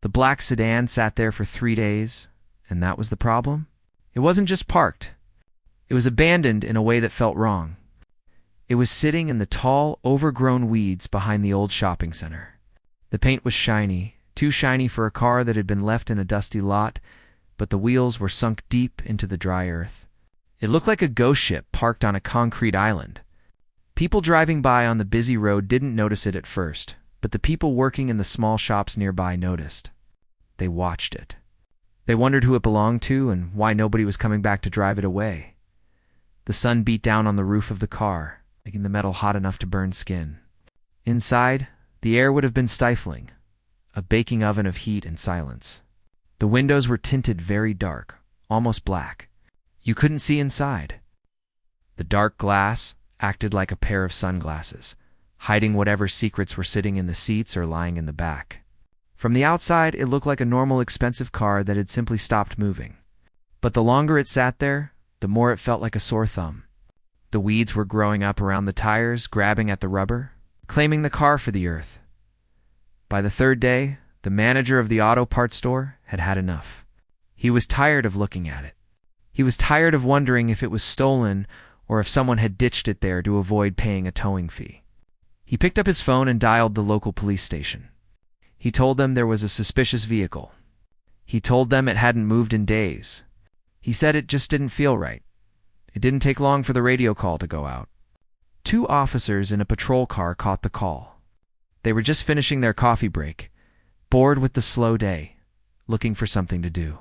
The black sedan sat there for 3 days, and that was the problem? It wasn't just parked. It was abandoned in a way that felt wrong. It was sitting in the tall, overgrown weeds behind the old shopping center. The paint was shiny, too shiny for a car that had been left in a dusty lot, but the wheels were sunk deep into the dry earth. It looked like a ghost ship parked on a concrete island. People driving by on the busy road didn't notice it at first, but the people working in the small shops nearby noticed. They watched it. They wondered who it belonged to and why nobody was coming back to drive it away. The sun beat down on the roof of the car, making the metal hot enough to burn skin. Inside, the air would have been stifling, a baking oven of heat and silence. The windows were tinted very dark, almost black. You couldn't see inside. The dark glass acted like a pair of sunglasses, hiding whatever secrets were sitting in the seats or lying in the back. From the outside, it looked like a normal expensive car that had simply stopped moving. But the longer it sat there, the more it felt like a sore thumb. The weeds were growing up around the tires, grabbing at the rubber, claiming the car for the earth. By the 3rd day, the manager of the auto parts store had had enough. He was tired of looking at it. He was tired of wondering if it was stolen or if someone had ditched it there to avoid paying a towing fee. He picked up his phone and dialed the local police station. He told them there was a suspicious vehicle. He told them it hadn't moved in days. He said it just didn't feel right. It didn't take long for the radio call to go out. 2 officers in a patrol car caught the call. They were just finishing their coffee break, bored with the slow day, looking for something to do.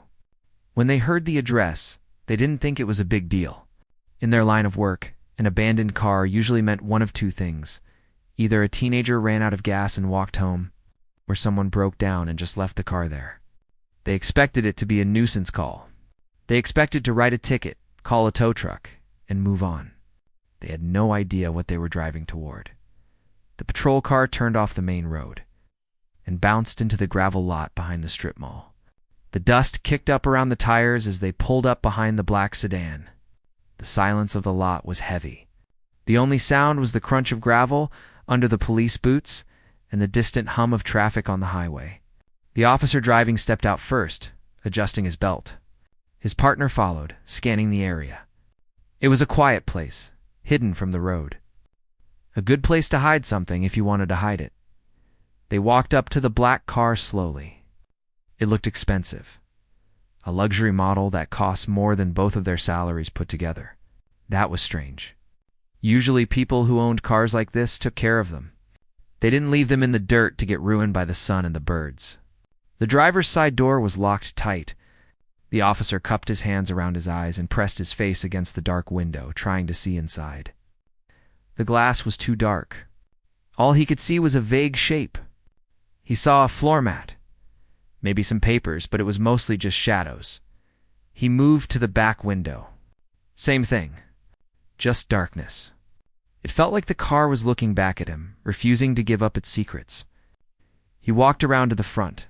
When they heard the address, they didn't think it was a big deal. In their line of work, an abandoned car usually meant one of 2 things. Either a teenager ran out of gas and walked home, or someone broke down and just left the car there. They expected it to be a nuisance call. They expected to write a ticket, call a tow truck, and move on. They had no idea what they were driving toward. The patrol car turned off the main road and bounced into the gravel lot behind the strip mall. The dust kicked up around the tires as they pulled up behind the black sedan. The silence of the lot was heavy. The only sound was the crunch of gravel under the police boots and the distant hum of traffic on the highway. The officer driving stepped out first, adjusting his belt. His partner followed, scanning the area. It was a quiet place, hidden from the road. A good place to hide something if you wanted to hide it. They walked up to the black car slowly. It looked expensive. A luxury model that cost more than both of their salaries put together. That was strange. Usually people who owned cars like this took care of them. They didn't leave them in the dirt to get ruined by the sun and the birds. The driver's side door was locked tight. The officer cupped his hands around his eyes and pressed his face against the dark window, trying to see inside. The glass was too dark. All he could see was a vague shape. He saw a floor mat, maybe some papers, but it was mostly just shadows. He moved to the back window. Same thing, just darkness. It felt like the car was looking back at him, refusing to give up its secrets. He walked around to the front.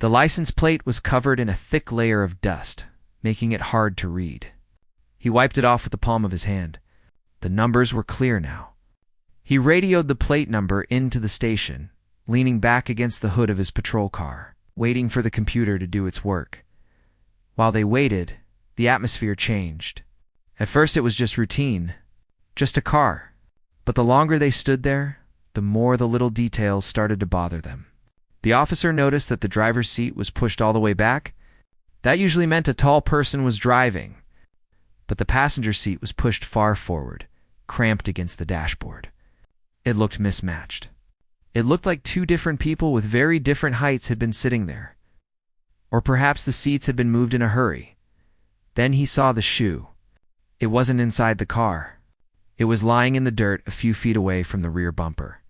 The license plate was covered in a thick layer of dust, making it hard to read. He wiped it off with the palm of his hand. The numbers were clear now. He radioed the plate number into the station, leaning back against the hood of his patrol car, waiting for the computer to do its work. While they waited, the atmosphere changed. At first it was just routine, just a car. But the longer they stood there, the more the little details started to bother them. The officer noticed that the driver's seat was pushed all the way back. That usually meant a tall person was driving. But the passenger seat was pushed far forward, cramped against the dashboard. It looked mismatched. It looked like 2 different people with very different heights had been sitting there. Or perhaps the seats had been moved in a hurry. Then he saw the shoe. It wasn't inside the car. It was lying in the dirt a few feet away from the rear bumper.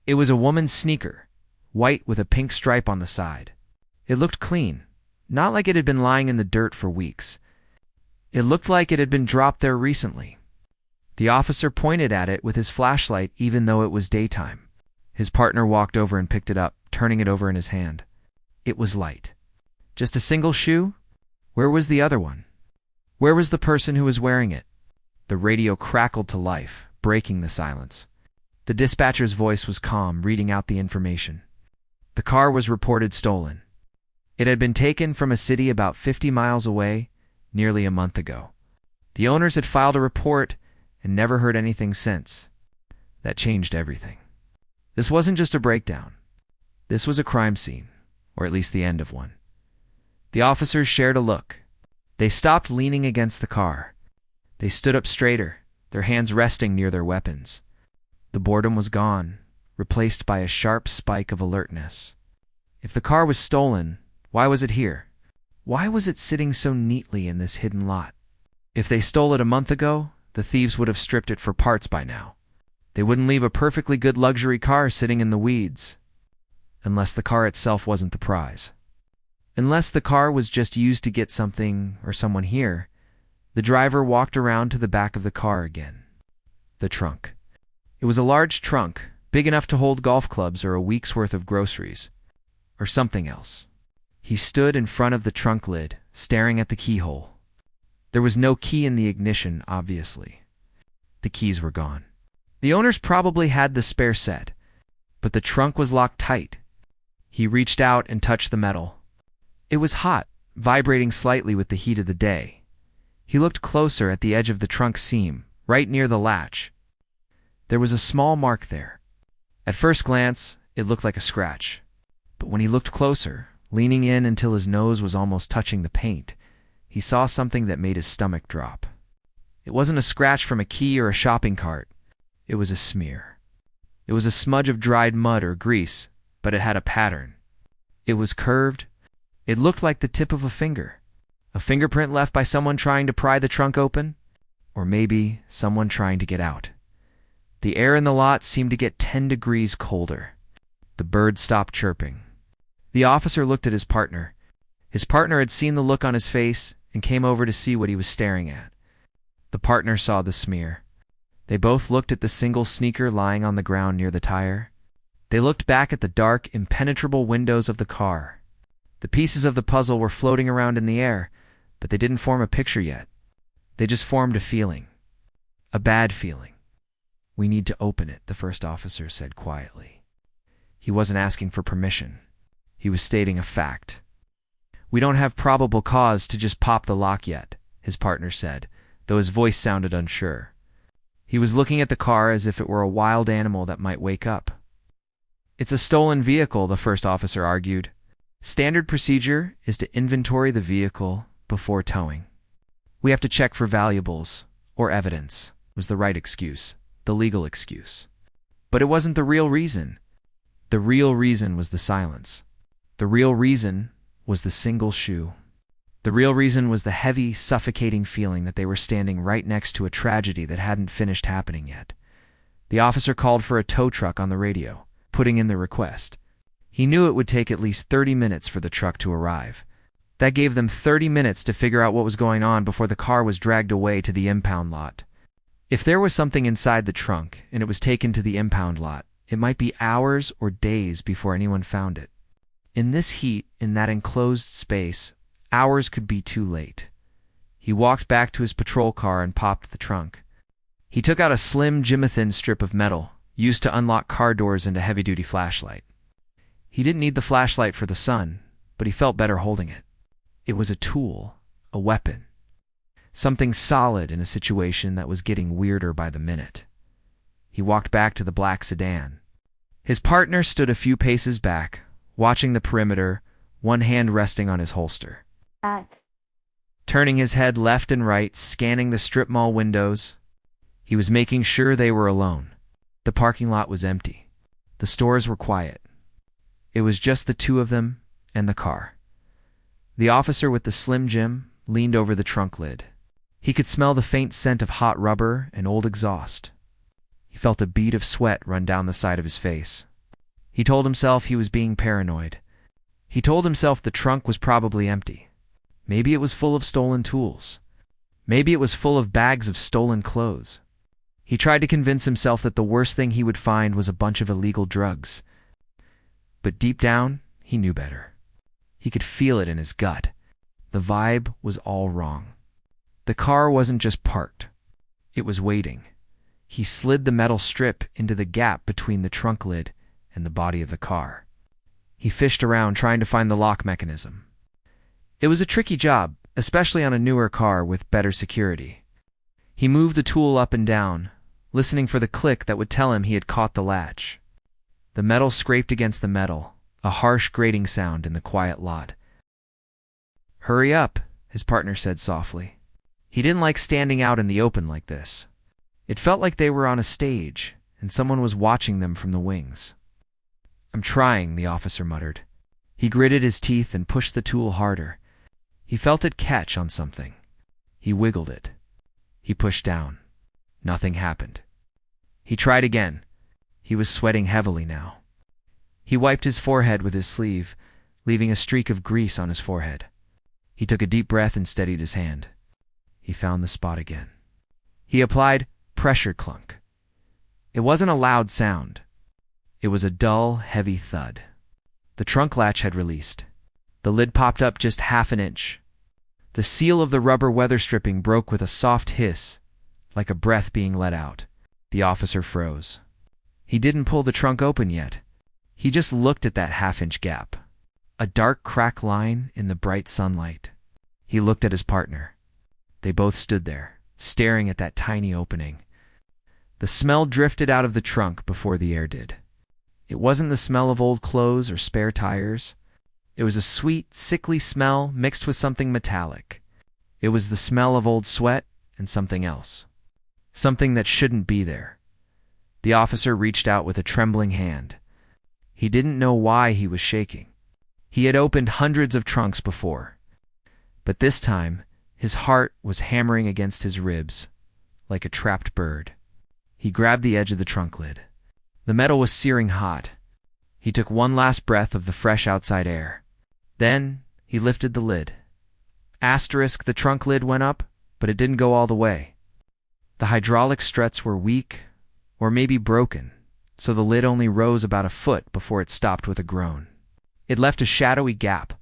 It was a woman's sneaker, white with a pink stripe on the side. It looked clean, not like it had been lying in the dirt for weeks. It looked like it had been dropped there recently. The officer pointed at it with his flashlight even though it was daytime. His partner walked over and picked it up, turning it over in his hand. It was light. Just a single shoe? Where was the other one? Where was the person who was wearing it? The radio crackled to life, breaking the silence. The dispatcher's voice was calm, reading out the information. The car was reported stolen. It had been taken from a city about 50 miles away nearly a month ago. The owners had filed a report and never heard anything since. That changed everything. This wasn't just a breakdown. This was a crime scene, or at least the end of one. The officers shared a look. They stopped leaning against the car. They stood up straighter, their hands resting near their weapons. The boredom was gone, replaced by a sharp spike of alertness. If the car was stolen, why was it here? Why was it sitting so neatly in this hidden lot? If they stole it a month ago, the thieves would have stripped it for parts by now. They wouldn't leave a perfectly good luxury car sitting in the weeds. Unless the car itself wasn't the prize. Unless the car was just used to get something or someone here. The driver walked around to the back of the car again. The trunk. It was a large trunk, big enough to hold golf clubs or a week's worth of groceries. Or something else. He stood in front of the trunk lid, staring at the keyhole. There was no key in the ignition, obviously. The keys were gone. The owners probably had the spare set, but the trunk was locked tight. He reached out and touched the metal. It was hot, vibrating slightly with the heat of the day. He looked closer at the edge of the trunk seam, right near the latch. There was a small mark there. At first glance, it looked like a scratch. But when he looked closer, leaning in until his nose was almost touching the paint, he saw something that made his stomach drop. It wasn't a scratch from a key or a shopping cart. It was a smear. It was a smudge of dried mud or grease, but it had a pattern. It was curved. It looked like the tip of a finger. A fingerprint left by someone trying to pry the trunk open? Or maybe someone trying to get out. The air in the lot seemed to get 10 degrees colder. The birds stopped chirping. The officer looked at his partner. His partner had seen the look on his face and came over to see what he was staring at. The partner saw the smear. They both looked at the single sneaker lying on the ground near the tire. They looked back at the dark, impenetrable windows of the car. The pieces of the puzzle were floating around in the air, but they didn't form a picture yet. They just formed a feeling. A bad feeling. "We need to open it," the first officer said quietly. He wasn't asking for permission. He was stating a fact. "We don't have probable cause to just pop the lock yet," his partner said, though his voice sounded unsure. He was looking at the car as if it were a wild animal that might wake up. "It's a stolen vehicle," the first officer argued. "Standard procedure is to inventory the vehicle before towing. We have to check for valuables or evidence," was the right excuse, the legal excuse. But it wasn't the real reason. The real reason was the silence. The real reason was the single shoe. The real reason was the heavy, suffocating feeling that they were standing right next to a tragedy that hadn't finished happening yet. The officer called for a tow truck on the radio, putting in the request. He knew it would take at least 30 minutes for the truck to arrive. That gave them 30 minutes to figure out what was going on before the car was dragged away to the impound lot. If there was something inside the trunk and it was taken to the impound lot, it might be hours or days before anyone found it. In this heat, in that enclosed space, hours could be too late. He walked back to his patrol car and popped the trunk. He took out a slim, gym-a-thin strip of metal, used to unlock car doors and a heavy-duty flashlight. He didn't need the flashlight for the sun, but he felt better holding it. It was a tool, a weapon. Something solid in a situation that was getting weirder by the minute. He walked back to the black sedan. His partner stood a few paces back, watching the perimeter, one hand resting on his holster. Turning his head left and right, scanning the strip mall windows. He was making sure they were alone. The parking lot was empty. The stores were quiet. It was just the two of them and the car. The officer with the Slim Jim leaned over the trunk lid. He could smell the faint scent of hot rubber and old exhaust. He felt a bead of sweat run down the side of his face. He told himself he was being paranoid. He told himself the trunk was probably empty. Maybe it was full of stolen tools. Maybe it was full of bags of stolen clothes. He tried to convince himself that the worst thing he would find was a bunch of illegal drugs. But deep down, he knew better. He could feel it in his gut. The vibe was all wrong. The car wasn't just parked. It was waiting. He slid the metal strip into the gap between the trunk lid and the body of the car. He fished around trying to find the lock mechanism. It was a tricky job, especially on a newer car with better security. He moved the tool up and down, listening for the click that would tell him he had caught the latch. The metal scraped against the metal, a harsh grating sound in the quiet lot. "Hurry up," his partner said softly. He didn't like standing out in the open like this. It felt like they were on a stage, and someone was watching them from the wings. "I'm trying," the officer muttered. He gritted his teeth and pushed the tool harder. He felt it catch on something. He wiggled it. He pushed down. Nothing happened. He tried again. He was sweating heavily now. He wiped his forehead with his sleeve, leaving a streak of grease on his forehead. He took a deep breath and steadied his hand. He found the spot again. He applied pressure clunk. It wasn't a loud sound. It was a dull, heavy thud. The trunk latch had released. The lid popped up just half an inch. The seal of the rubber weather stripping broke with a soft hiss, like a breath being let out. The officer froze. He didn't pull the trunk open yet. He just looked at that half-inch gap. A dark crack line in the bright sunlight. He looked at his partner. They both stood there, staring at that tiny opening. The smell drifted out of the trunk before the air did. It wasn't the smell of old clothes or spare tires. It was a sweet, sickly smell mixed with something metallic. It was the smell of old sweat and something else. Something that shouldn't be there. The officer reached out with a trembling hand. He didn't know why he was shaking. He had opened hundreds of trunks before. But this time, his heart was hammering against his ribs, like a trapped bird. He grabbed the edge of the trunk lid. The metal was searing hot. He took one last breath of the fresh outside air. Then, he lifted the lid. The trunk lid went up, but it didn't go all the way. The hydraulic struts were weak, or maybe broken, so the lid only rose about a foot before it stopped with a groan. It left a shadowy gap,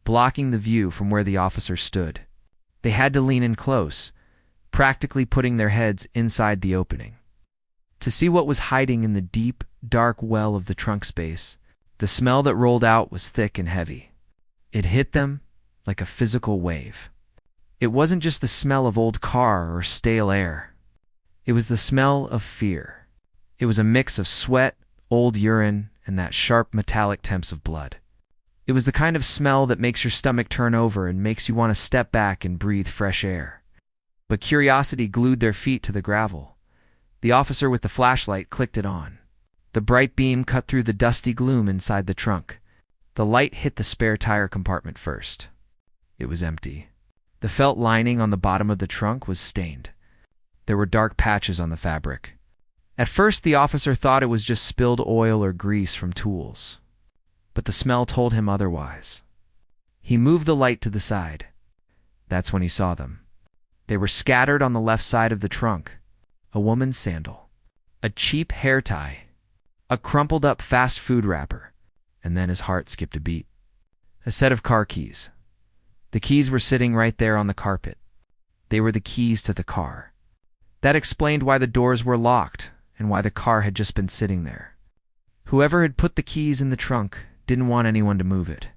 blocking the view from where the officer stood. They had to lean in close, practically putting their heads inside the opening. To see what was hiding in the deep, dark well of the trunk space, the smell that rolled out was thick and heavy. It hit them like a physical wave. It wasn't just the smell of old car or stale air. It was the smell of fear. It was a mix of sweat, old urine, and that sharp metallic temps of blood. It was the kind of smell that makes your stomach turn over and makes you want to step back and breathe fresh air. But curiosity glued their feet to the gravel. The officer with the flashlight clicked it on. The bright beam cut through the dusty gloom inside the trunk. The light hit the spare tire compartment first. It was empty. The felt lining on the bottom of the trunk was stained. There were dark patches on the fabric. At first, the officer thought it was just spilled oil or grease from tools. But the smell told him otherwise. He moved the light to the side. That's when he saw them. They were scattered on the left side of the trunk. A woman's sandal. A cheap hair tie. A crumpled up fast food wrapper. And then his heart skipped a beat. A set of car keys. The keys were sitting right there on the carpet. They were the keys to the car. That explained why the doors were locked and why the car had just been sitting there. Whoever had put the keys in the trunk didn't want anyone to move it.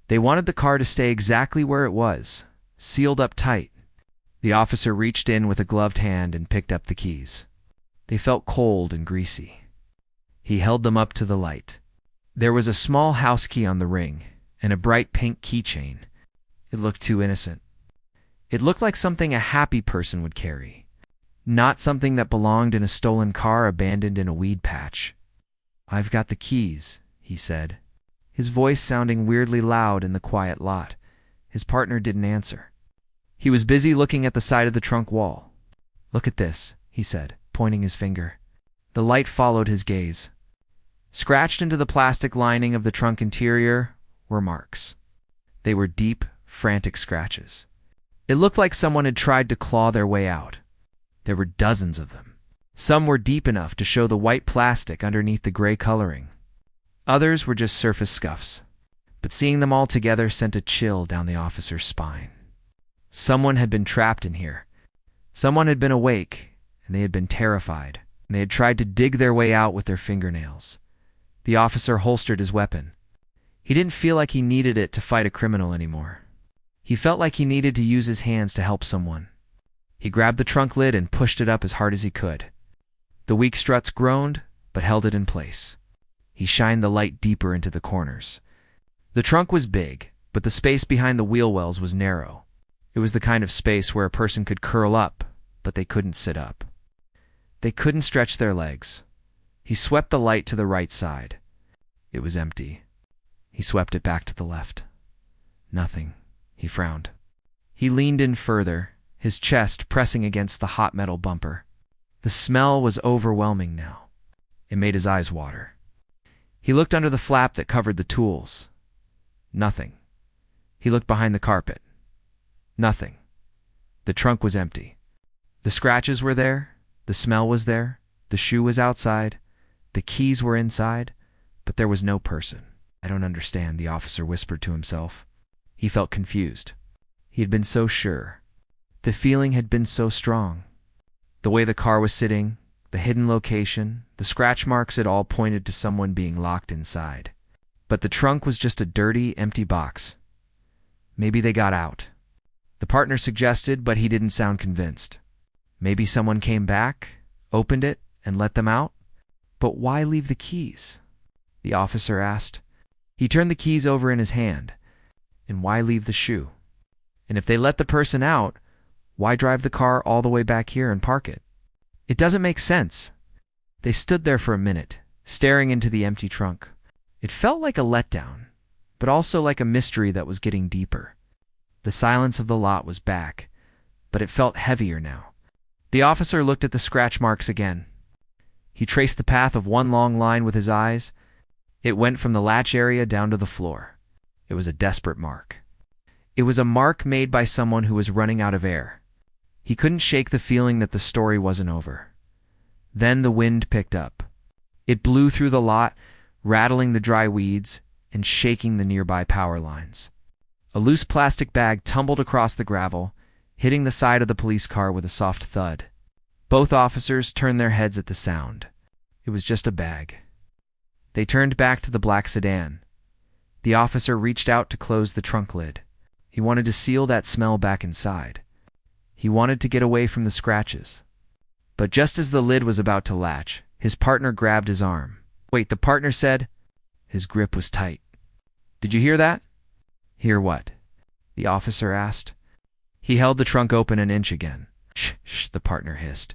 They wanted the car to stay exactly where it was, sealed up tight. The officer reached in with a gloved hand and picked up the keys. They felt cold and greasy. He held them up to the light. There was a small house key on the ring and a bright pink keychain. It looked too innocent. It looked like something a happy person would carry, not something that belonged in a stolen car abandoned in a weed patch. "I've got the keys," he said, his voice sounding weirdly loud in the quiet lot. His partner didn't answer. He was busy looking at the side of the trunk wall. "Look at this," he said, pointing his finger. The light followed his gaze. Scratched into the plastic lining of the trunk interior were marks. They were deep, frantic scratches. It looked like someone had tried to claw their way out. There were dozens of them. Some were deep enough to show the white plastic underneath the gray coloring. Others were just surface scuffs. But seeing them all together sent a chill down the officer's spine. Someone had been trapped in here. Someone had been awake, and they had been terrified, and they had tried to dig their way out with their fingernails. The officer holstered his weapon. He didn't feel like he needed it to fight a criminal anymore. He felt like he needed to use his hands to help someone. He grabbed the trunk lid and pushed it up as hard as he could. The weak struts groaned, but held it in place. He shined the light deeper into the corners. The trunk was big, but the space behind the wheel wells was narrow. It was the kind of space where a person could curl up, but they couldn't sit up. They couldn't stretch their legs. He swept the light to the right side. It was empty. He swept it back to the left. Nothing. He frowned. He leaned in further, his chest pressing against the hot metal bumper. The smell was overwhelming now. It made his eyes water. He looked under the flap that covered the tools. Nothing. He looked behind the carpet. Nothing. The trunk was empty. The scratches were there. The smell was there. The shoe was outside. The keys were inside. But there was no person. "I don't understand," the officer whispered to himself. He felt confused. He had been so sure. The feeling had been so strong. The way the car was sitting, the hidden location, the scratch marks, it all pointed to someone being locked inside. But the trunk was just a dirty, empty box. Maybe they got out. The partner suggested, but he didn't sound convinced. Maybe someone came back, opened it, and let them out? But why leave the keys? The officer asked. He turned the keys over in his hand. And why leave the shoe? And if they let the person out, why drive the car all the way back here and park it? It doesn't make sense. They stood there for a minute, staring into the empty trunk. It felt like a letdown, but also like a mystery that was getting deeper. The silence of the lot was back, but it felt heavier now. The officer looked at the scratch marks again. He traced the path of one long line with his eyes. It went from the latch area down to the floor. It was a desperate mark. It was a mark made by someone who was running out of air. He couldn't shake the feeling that the story wasn't over. Then the wind picked up. It blew through the lot, rattling the dry weeds and shaking the nearby power lines. A loose plastic bag tumbled across the gravel, hitting the side of the police car with a soft thud. Both officers turned their heads at the sound. It was just a bag. They turned back to the black sedan. The officer reached out to close the trunk lid. He wanted to seal that smell back inside. He wanted to get away from the scratches. But just as the lid was about to latch, his partner grabbed his arm. "Wait," the partner said. His grip was tight. "Did you hear that?" "Hear what?" the officer asked. He held the trunk open an inch again. "Shh, shh," the partner hissed.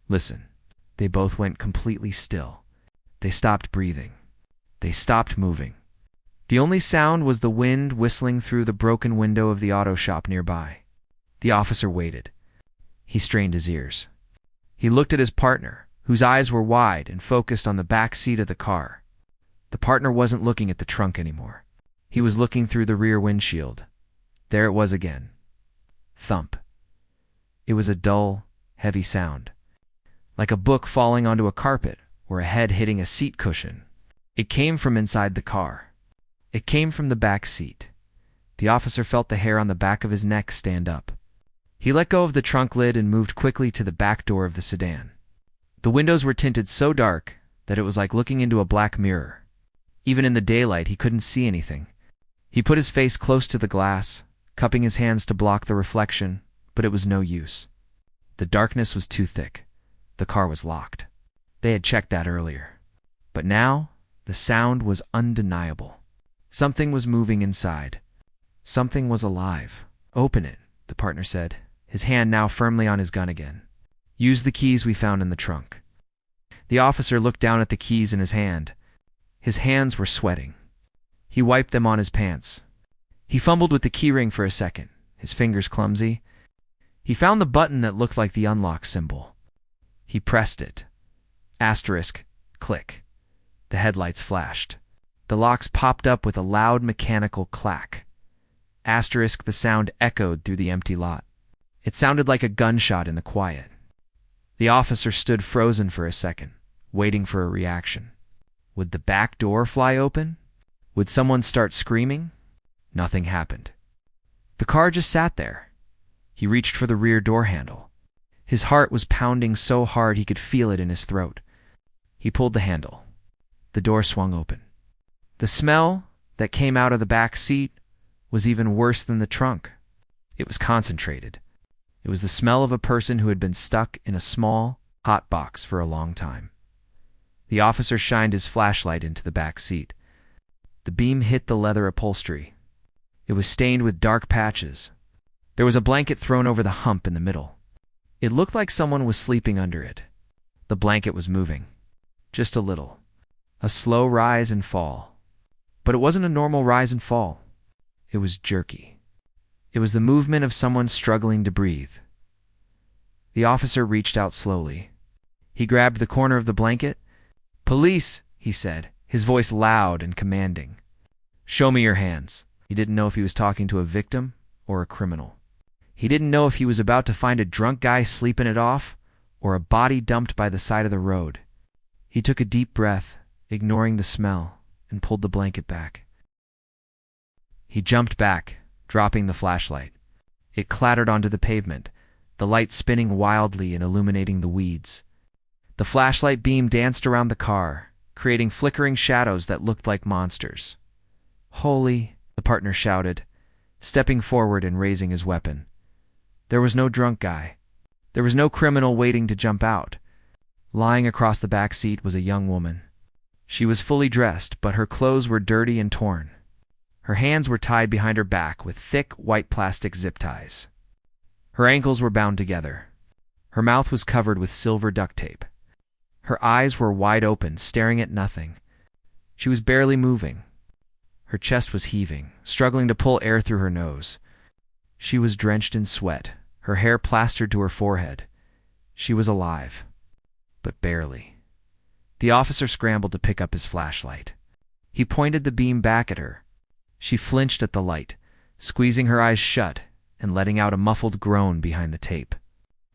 "Listen." They both went completely still. They stopped breathing. They stopped moving. The only sound was the wind whistling through the broken window of the auto shop nearby. The officer waited. He strained his ears. He looked at his partner, whose eyes were wide and focused on the back seat of the car. The partner wasn't looking at the trunk anymore. He was looking through the rear windshield. There it was again. Thump. It was a dull, heavy sound, like a book falling onto a carpet or a head hitting a seat cushion. It came from inside the car. It came from the back seat. The officer felt the hair on the back of his neck stand up. He let go of the trunk lid and moved quickly to the back door of the sedan. The windows were tinted so dark that it was like looking into a black mirror. Even in the daylight, he couldn't see anything. He put his face close to the glass, cupping his hands to block the reflection, but it was no use. The darkness was too thick. The car was locked. They had checked that earlier. But now, the sound was undeniable. Something was moving inside. Something was alive. "Open it," the partner said, his hand now firmly on his gun again. "Use the keys we found in the trunk." The officer looked down at the keys in his hand. His hands were sweating. He wiped them on his pants. He fumbled with the keyring for a second, his fingers clumsy. He found the button that looked like the unlock symbol. He pressed it. Asterisk, click. The headlights flashed. The locks popped up with a loud mechanical clack. Asterisk, the sound echoed through the empty lot. It sounded like a gunshot in the quiet. The officer stood frozen for a second, waiting for a reaction. Would the back door fly open? Would someone start screaming? Nothing happened. The car just sat there. He reached for the rear door handle. His heart was pounding so hard he could feel it in his throat. He pulled the handle. The door swung open. The smell that came out of the back seat was even worse than the trunk. It was concentrated. It was the smell of a person who had been stuck in a small, hot box for a long time. The officer shined his flashlight into the back seat. The beam hit the leather upholstery. It was stained with dark patches. There was a blanket thrown over the hump in the middle. It looked like someone was sleeping under it. The blanket was moving. Just a little. A slow rise and fall. But it wasn't a normal rise and fall. It was jerky. It was the movement of someone struggling to breathe. The officer reached out slowly. He grabbed the corner of the blanket. "Police," he said, his voice loud and commanding. "Show me your hands." He didn't know if he was talking to a victim or a criminal. He didn't know if he was about to find a drunk guy sleeping it off or a body dumped by the side of the road. He took a deep breath, ignoring the smell, and pulled the blanket back. He jumped back, dropping the flashlight. It clattered onto the pavement, the light spinning wildly and illuminating the weeds. The flashlight beam danced around the car, creating flickering shadows that looked like monsters. "Holy," the partner shouted, stepping forward and raising his weapon. There was no drunk guy. There was no criminal waiting to jump out. Lying across the back seat was a young woman. She was fully dressed, but her clothes were dirty and torn. Her hands were tied behind her back with thick, white plastic zip ties. Her ankles were bound together. Her mouth was covered with silver duct tape. Her eyes were wide open, staring at nothing. She was barely moving. Her chest was heaving, struggling to pull air through her nose. She was drenched in sweat, her hair plastered to her forehead. She was alive, but barely. The officer scrambled to pick up his flashlight. He pointed the beam back at her. She flinched at the light, squeezing her eyes shut and letting out a muffled groan behind the tape.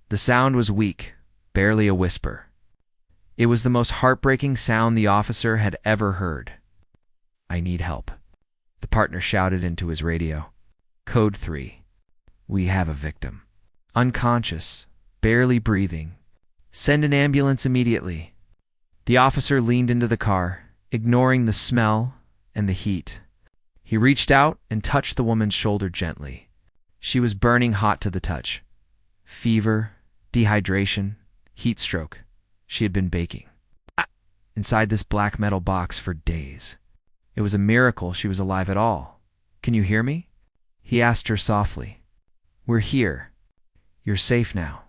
The sound was weak, barely a whisper. It was the most heartbreaking sound the officer had ever heard. "I need help," the partner shouted into his radio. "Code 3. We have a victim. Unconscious, barely breathing. Send an ambulance immediately." The officer leaned into the car, ignoring the smell and the heat. He reached out and touched the woman's shoulder gently. She was burning hot to the touch. Fever, dehydration, heat stroke. She had been baking inside this black metal box for days. It was a miracle she was alive at all. "Can you hear me?" he asked her softly. "We're here. You're safe now."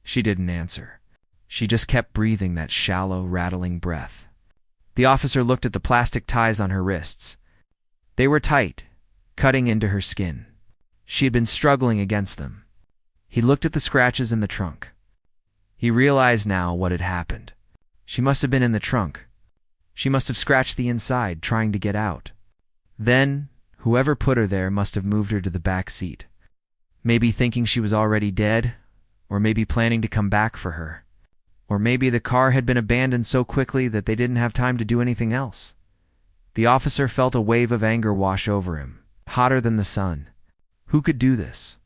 She didn't answer. She just kept breathing that shallow, rattling breath. The officer looked at the plastic ties on her wrists. They were tight, cutting into her skin. She had been struggling against them. He looked at the scratches in the trunk. He realized now what had happened. She must have been in the trunk. She must have scratched the inside, trying to get out. Then, whoever put her there must have moved her to the back seat. Maybe thinking she was already dead, or maybe planning to come back for her. Or maybe the car had been abandoned so quickly that they didn't have time to do anything else. The officer felt a wave of anger wash over him, hotter than the sun. Who could do this?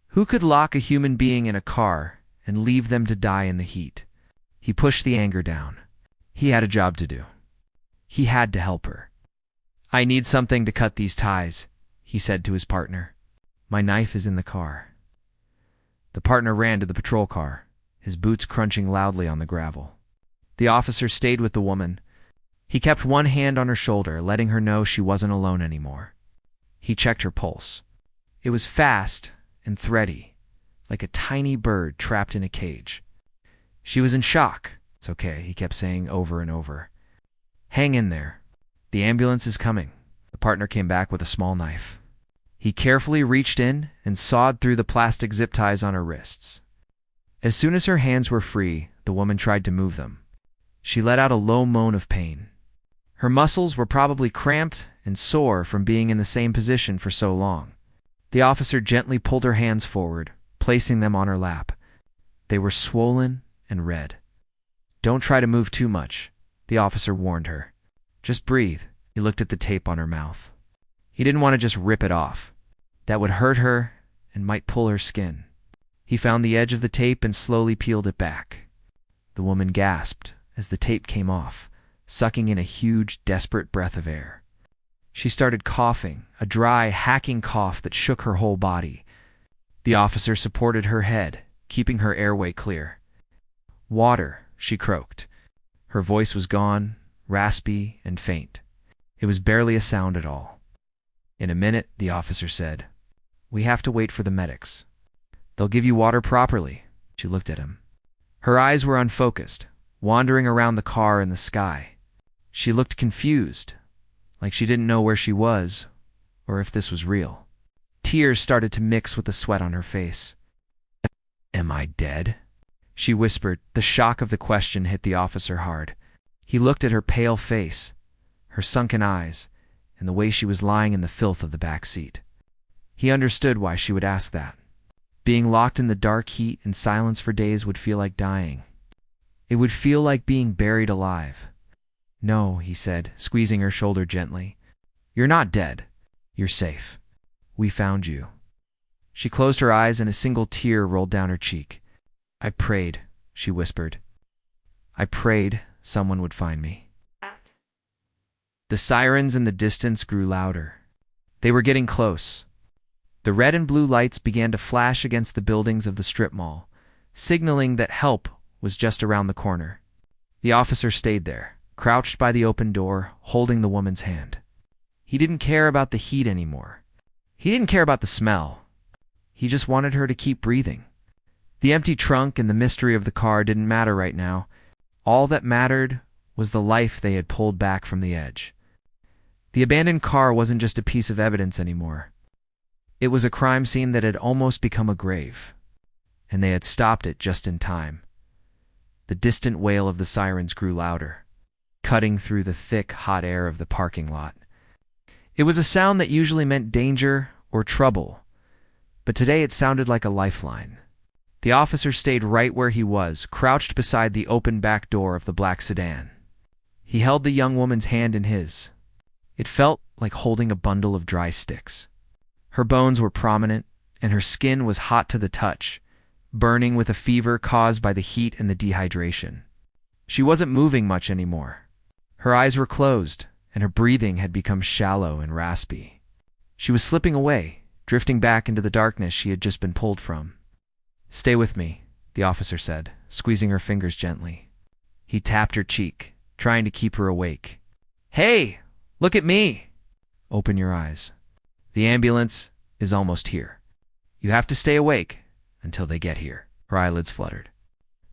Who could lock a human being in a car and leave them to die in the heat? He pushed the anger down. He had a job to do. He had to help her. "I need something to cut these ties," he said to his partner. "My knife is in the car." The partner ran to the patrol car, his boots crunching loudly on the gravel. The officer stayed with the woman. He kept one hand on her shoulder, letting her know she wasn't alone anymore. He checked her pulse. It was fast and thready, like a tiny bird trapped in a cage. She was in shock. "It's okay," he kept saying over and over. "Hang in there. The ambulance is coming." The partner came back with a small knife. He carefully reached in and sawed through the plastic zip ties on her wrists. As soon as her hands were free, the woman tried to move them. She let out a low moan of pain. Her muscles were probably cramped and sore from being in the same position for so long. The officer gently pulled her hands forward, placing them on her lap. They were swollen and red. "Don't try to move too much," the officer warned her. "Just breathe." He looked at the tape on her mouth. He didn't want to just rip it off. That would hurt her and might pull her skin. He found the edge of the tape and slowly peeled it back. The woman gasped as the tape came off, sucking in a huge, desperate breath of air. She started coughing, a dry, hacking cough that shook her whole body. The officer supported her head, keeping her airway clear. "Water," she croaked. Her voice was gone, raspy and faint. It was barely a sound at all. "In a minute," the officer said. "We have to wait for the medics. They'll give you water properly." She looked at him. Her eyes were unfocused, wandering around the car and the sky. She looked confused, like she didn't know where she was, or if this was real. Tears started to mix with the sweat on her face. "Am I dead?" she whispered. The shock of the question hit the officer hard. He looked at her pale face, her sunken eyes, and the way she was lying in the filth of the back seat. He understood why she would ask that. Being locked in the dark heat and silence for days would feel like dying. It would feel like being buried alive. "No," he said, squeezing her shoulder gently. "You're not dead. You're safe. We found you." She closed her eyes and a single tear rolled down her cheek. "I prayed," she whispered. "I prayed someone would find me." The sirens in the distance grew louder. They were getting close. The red and blue lights began to flash against the buildings of the strip mall, signaling that help was just around the corner. The officer stayed there, crouched by the open door, holding the woman's hand. He didn't care about the heat anymore. He didn't care about the smell. He just wanted her to keep breathing. The empty trunk and the mystery of the car didn't matter right now. All that mattered was the life they had pulled back from the edge. The abandoned car wasn't just a piece of evidence anymore. It was a crime scene that had almost become a grave, and they had stopped it just in time. The distant wail of the sirens grew louder, cutting through the thick, hot air of the parking lot. It was a sound that usually meant danger or trouble, but today it sounded like a lifeline. The officer stayed right where he was, crouched beside the open back door of the black sedan. He held the young woman's hand in his. It felt like holding a bundle of dry sticks. Her bones were prominent, and her skin was hot to the touch, burning with a fever caused by the heat and the dehydration. She wasn't moving much anymore. Her eyes were closed, and her breathing had become shallow and raspy. She was slipping away, drifting back into the darkness she had just been pulled from. "Stay with me," the officer said, squeezing her fingers gently. He tapped her cheek, trying to keep her awake. "Hey, look at me!" "Open your eyes. The ambulance is almost here. You have to stay awake until they get here." Her eyelids fluttered.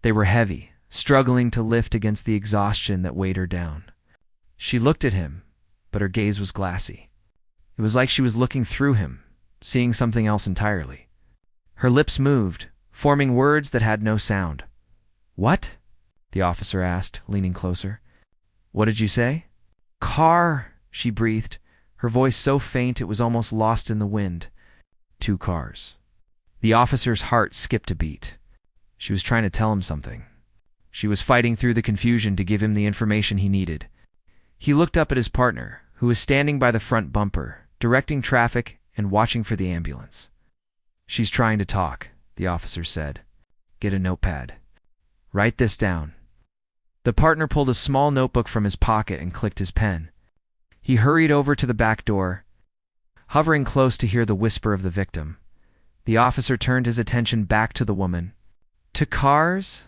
They were heavy, struggling to lift against the exhaustion that weighed her down. She looked at him, but her gaze was glassy. It was like she was looking through him, seeing something else entirely. Her lips moved, forming words that had no sound. "What?" the officer asked, leaning closer. "What did you say?" "Car," she breathed, her voice so faint it was almost lost in the wind. "2 cars." The officer's heart skipped a beat. She was trying to tell him something. She was fighting through the confusion to give him the information he needed. He looked up at his partner, who was standing by the front bumper, directing traffic and watching for the ambulance. "She's trying to talk," the officer said. "Get a notepad. Write this down." The partner pulled a small notebook from his pocket and clicked his pen. He hurried over to the back door, hovering close to hear the whisper of the victim. The officer turned his attention back to the woman. "To cars?"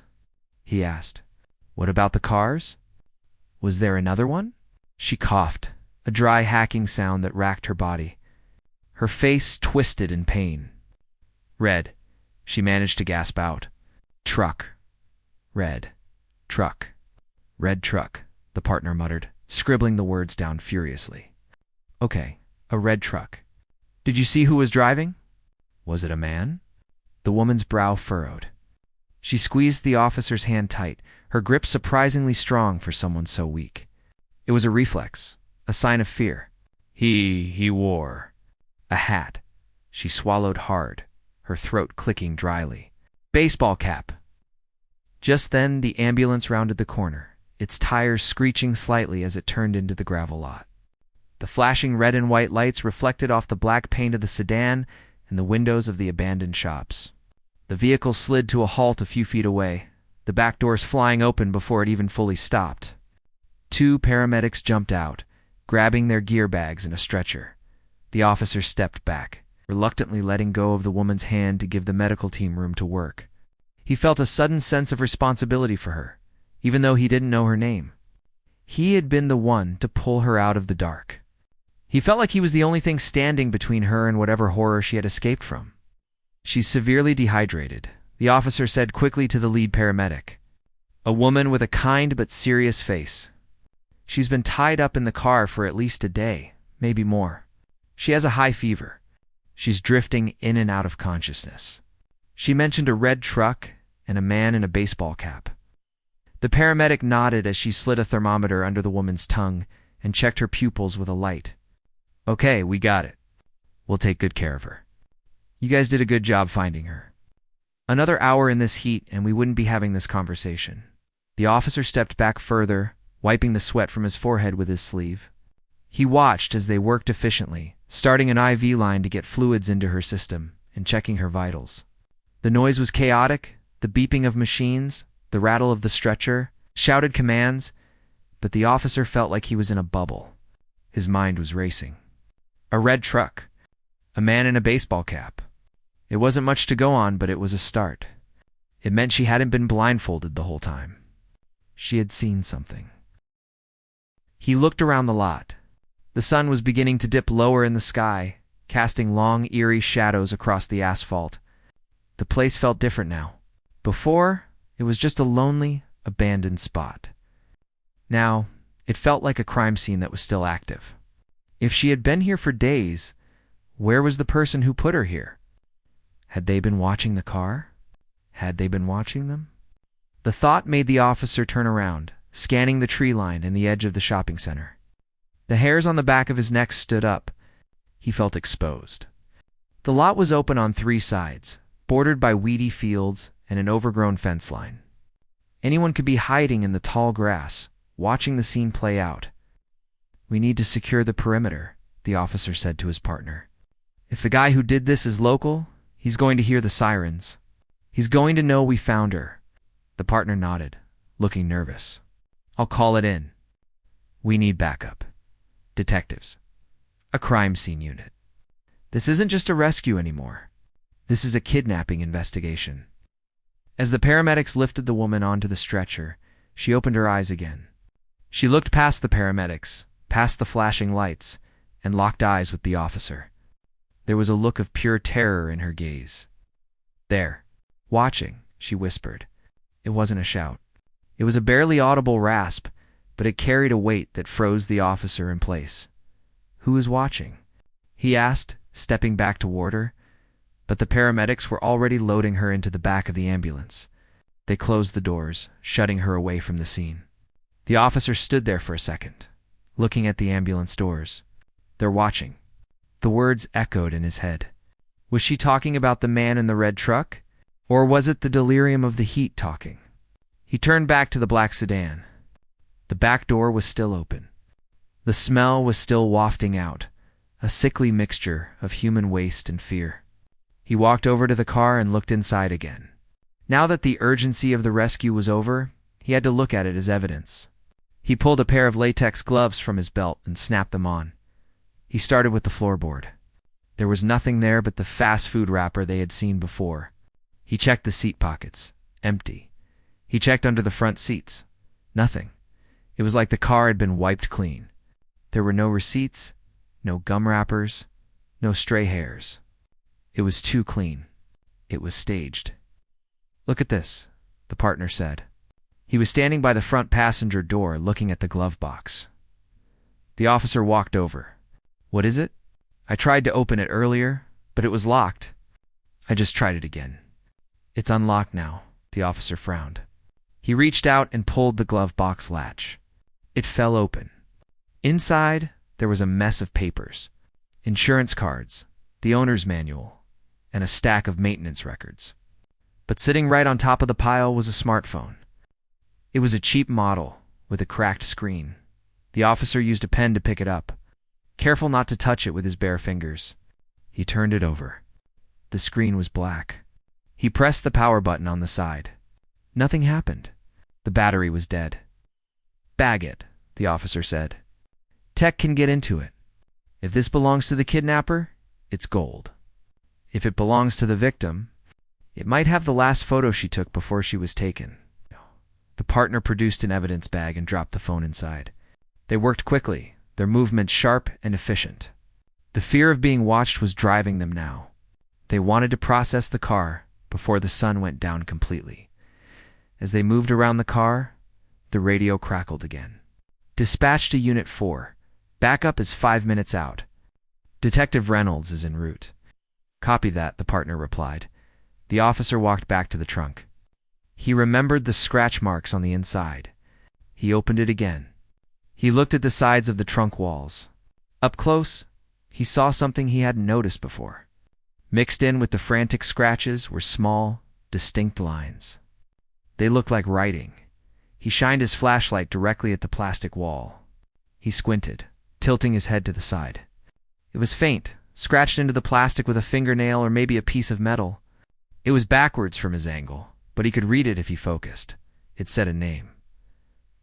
he asked. "What about the cars? Was there another one?" She coughed, a dry hacking sound that racked her body. Her face twisted in pain. "Red," she managed to gasp out. "Truck. Red. Truck. Red truck," the partner muttered, scribbling the words down furiously. "Okay, a red truck. Did you see who was driving? Was it a man?" The woman's brow furrowed. She squeezed the officer's hand tight, her grip surprisingly strong for someone so weak. It was a reflex, a sign of fear. He wore a hat." She swallowed hard, her throat clicking dryly. "Baseball cap." Just then, the ambulance rounded the corner, its tires screeching slightly as it turned into the gravel lot. The flashing red and white lights reflected off the black paint of the sedan and the windows of the abandoned shops. The vehicle slid to a halt a few feet away, the back doors flying open before it even fully stopped. 2 paramedics jumped out, grabbing their gear bags and a stretcher. The officer stepped back, reluctantly letting go of the woman's hand to give the medical team room to work. He felt a sudden sense of responsibility for her, even though he didn't know her name. He had been the one to pull her out of the dark. He felt like he was the only thing standing between her and whatever horror she had escaped from. "She's severely dehydrated," the officer said quickly to the lead paramedic, a woman with a kind but serious face. "She's been tied up in the car for at least a day, maybe more. She has a high fever. She's drifting in and out of consciousness." She mentioned a red truck and a man in a baseball cap. The paramedic nodded as she slid a thermometer under the woman's tongue and checked her pupils with a light. "Okay, we got it. We'll take good care of her. You guys did a good job finding her." Another hour in this heat and we wouldn't be having this conversation. The officer stepped back further, wiping the sweat from his forehead with his sleeve. He watched as they worked efficiently, starting an IV line to get fluids into her system and checking her vitals. The noise was chaotic, the beeping of machines, the rattle of the stretcher, shouted commands, but the officer felt like he was in a bubble. His mind was racing. A red truck. A man in a baseball cap. It wasn't much to go on, but it was a start. It meant she hadn't been blindfolded the whole time. She had seen something. He looked around the lot. The sun was beginning to dip lower in the sky, casting long, eerie shadows across the asphalt. The place felt different now. Before, it was just a lonely, abandoned spot. Now, it felt like a crime scene that was still active. If she had been here for days, where was the person who put her here? Had they been watching the car? Had they been watching them? The thought made the officer turn around, scanning the tree line and the edge of the shopping center. The hairs on the back of his neck stood up. He felt exposed. The lot was open on 3 sides, bordered by weedy fields and an overgrown fence line. Anyone could be hiding in the tall grass, watching the scene play out. "We need to secure the perimeter," the officer said to his partner. "If the guy who did this is local, he's going to hear the sirens. He's going to know we found her." The partner nodded, looking nervous. "I'll call it in. We need backup. Detectives. A crime scene unit. This isn't just a rescue anymore. This is a kidnapping investigation." As the paramedics lifted the woman onto the stretcher, she opened her eyes again. She looked past the paramedics, past the flashing lights, and locked eyes with the officer. There was a look of pure terror in her gaze. "There. Watching," she whispered. It wasn't a shout. It was a barely audible rasp, but it carried a weight that froze the officer in place. "Who is watching?" he asked, stepping back toward her. But the paramedics were already loading her into the back of the ambulance. They closed the doors, shutting her away from the scene. The officer stood there for a second, looking at the ambulance doors. "They're watching." The words echoed in his head. Was she talking about the man in the red truck? Or was it the delirium of the heat talking? He turned back to the black sedan. The back door was still open. The smell was still wafting out, a sickly mixture of human waste and fear. He walked over to the car and looked inside again. Now that the urgency of the rescue was over, he had to look at it as evidence. He pulled a pair of latex gloves from his belt and snapped them on. He started with the floorboard. There was nothing there but the fast food wrapper they had seen before. He checked the seat pockets. Empty. He checked under the front seats. Nothing. It was like the car had been wiped clean. There were no receipts, no gum wrappers, no stray hairs. It was too clean. It was staged. "Look at this," the partner said. He was standing by the front passenger door looking at the glove box. The officer walked over. "What is it?" "I tried to open it earlier, but it was locked. I just tried it again." "It's unlocked now," the officer frowned. He reached out and pulled the glove box latch. It fell open. Inside, there was a mess of papers. Insurance cards, the owner's manual, and a stack of maintenance records. But sitting right on top of the pile was a smartphone. It was a cheap model with a cracked screen. The officer used a pen to pick it up, careful not to touch it with his bare fingers. He turned it over. The screen was black. He pressed the power button on the side. Nothing happened. The battery was dead. "Bag it," the officer said. Tech can get into it. If this belongs to the kidnapper, it's gold. If it belongs to the victim, it might have the last photo she took before she was taken. The partner produced an evidence bag and dropped the phone inside. They worked quickly, their movements sharp and efficient. The fear of being watched was driving them now. They wanted to process the car before the sun went down completely. As they moved around the car, the radio crackled again. Dispatch to Unit 4. Backup is 5 minutes out. Detective Reynolds is en route. Copy that, the partner replied. The officer walked back to the trunk. He remembered the scratch marks on the inside. He opened it again. He looked at the sides of the trunk walls. Up close, he saw something he hadn't noticed before. Mixed in with the frantic scratches were small, distinct lines. They looked like writing. He shined his flashlight directly at the plastic wall. He squinted, tilting his head to the side. It was faint, scratched into the plastic with a fingernail or maybe a piece of metal. It was backwards from his angle, but he could read it if he focused. It said a name.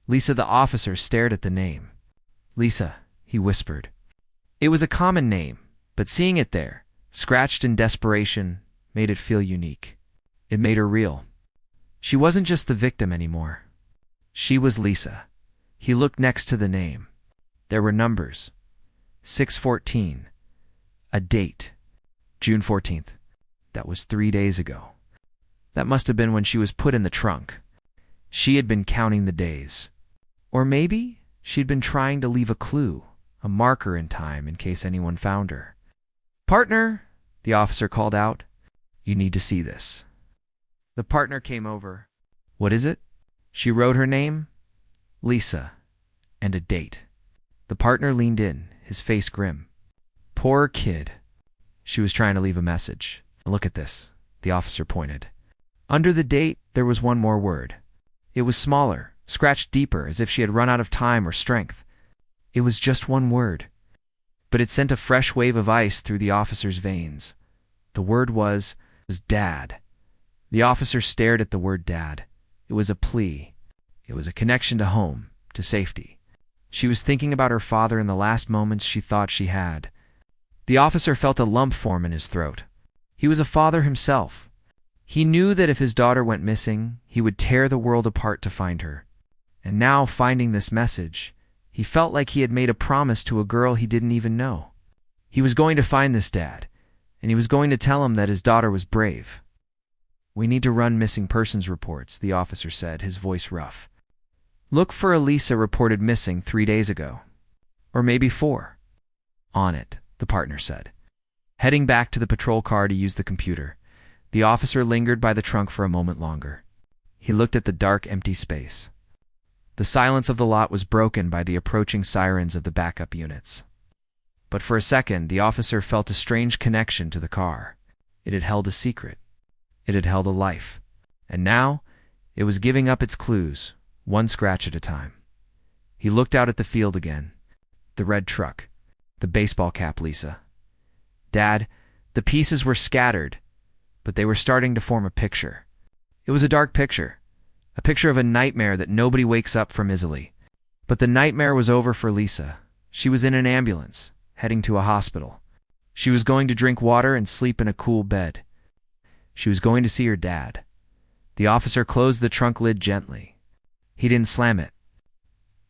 Lisa, the officer, stared at the name. Lisa, he whispered. It was a common name, but seeing it there, scratched in desperation, made it feel unique. It made her real. She wasn't just the victim anymore. She was Lisa. He looked next to the name. There were numbers. 614. A date. June 14th. That was 3 days ago. That must have been when she was put in the trunk. She had been counting the days. Or maybe she'd been trying to leave a clue, a marker in time in case anyone found her. Partner, the officer called out. You need to see this. The partner came over. What is it? She wrote her name, Lisa, and a date. The partner leaned in, his face grim. Poor kid. She was trying to leave a message. Look at this, the officer pointed. Under the date, there was one more word. It was smaller, scratched deeper, as if she had run out of time or strength. It was just one word. But it sent a fresh wave of ice through the officer's veins. The word was Dad. The officer stared at the word Dad. It was a plea. It was a connection to home, to safety. She was thinking about her father in the last moments she thought she had. The officer felt a lump form in his throat. He was a father himself. He knew that if his daughter went missing, he would tear the world apart to find her. And now, finding this message, he felt like he had made a promise to a girl he didn't even know. He was going to find this dad, and he was going to tell him that his daughter was brave. We need to run missing persons reports, the officer said, his voice rough. Look for Elisa reported missing 3 days ago. Or maybe 4. On it, the partner said. Heading back to the patrol car to use the computer, the officer lingered by the trunk for a moment longer. He looked at the dark, empty space. The silence of the lot was broken by the approaching sirens of the backup units. But for a second, the officer felt a strange connection to the car. It had held a secret. It had held a life. And now, it was giving up its clues, one scratch at a time. He looked out at the field again. The red truck. The baseball cap Lisa. Dad, the pieces were scattered, but they were starting to form a picture. It was a dark picture. A picture of a nightmare that nobody wakes up from easily. But the nightmare was over for Lisa. She was in an ambulance, heading to a hospital. She was going to drink water and sleep in a cool bed. She was going to see her dad. The officer closed the trunk lid gently. He didn't slam it.